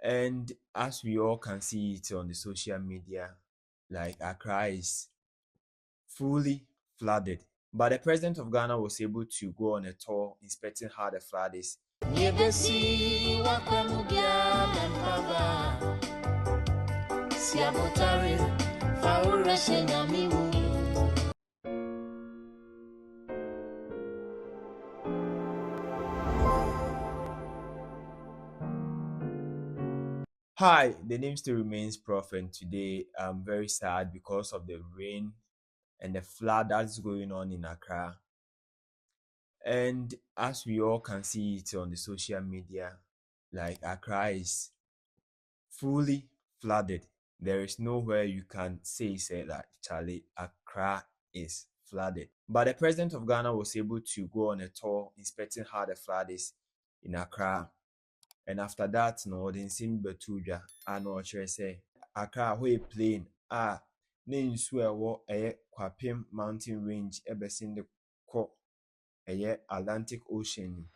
And as we all can see it on the social media, like Accra is fully flooded. But the president of Ghana was able to go on a tour inspecting how the flood is. Hi, the name still remains Prof, and today I'm very sad because of the rain and the flood that's going on in Accra. And as we all can see it on the social media, like Accra is fully flooded. There is nowhere you can say that Charlie, Accra is flooded. But the president of Ghana was able to go on a tour inspecting how the flood is in Accra. And after that, no, the same Betuja, and no, say Accra, who a plane, name swear what a Kwapim mountain range, ever seen the co a Atlantic Ocean.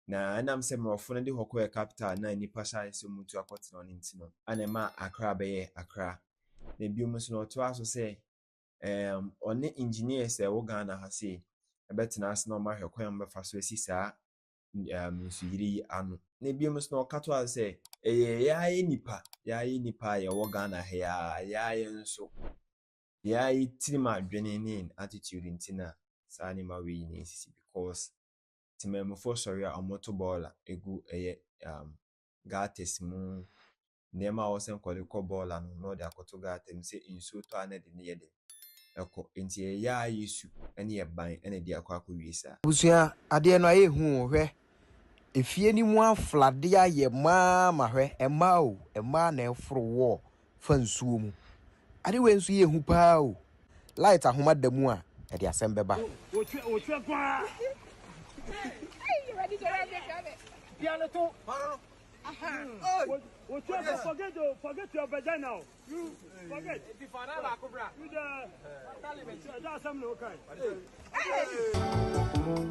Na ɛnam sɛ mmorɔfo no de hɔ kɔɛ capital na nnipa hyɛ sɛ mutu akɔtena no nti no ana ɛma Accra bɛyɛ Accra. Na bio mu nso na ɔtoa so sɛ ɔne engineers a ɛwɔ Ghana ha sei ɛbɛtena ase na ɔmahwɛ kwan bɛfa so asi saa nsuyiri yi ano. Na bio mu nso na ɔka to ase sɛ yɛayɛ nipa a yɛwɔ Ghana ha yɛayɛ nso yɛayɛ tirim adwene ne attitude nti na saa nneɛma wei na ɛsisi because timemufo sorry a moto ball egu gates mu nneɛma a wɔsɛ nkɔde kɔ ball no na ɔde akɔto gate mu sɛ nsuo tɔ a na de ne yɛ de ɛkɔ nti ɛyɛ yesu ɛne ɛban ɛna de akɔ akɔwie saa. Busua adeɛ no ayɛ hu hwɛ efie ni mu aflade ayɛ ma hwɛ ɛma na ɛforo wɔ fa nsuo mu ade we nso yɛ hu paa o light ahoma da mu a ɛde asɛm bɛba. Hey, you ready to run it? Piano too. Forget your vagina. You forget. If you find out, you that's something okay.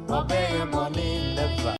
Obey money never.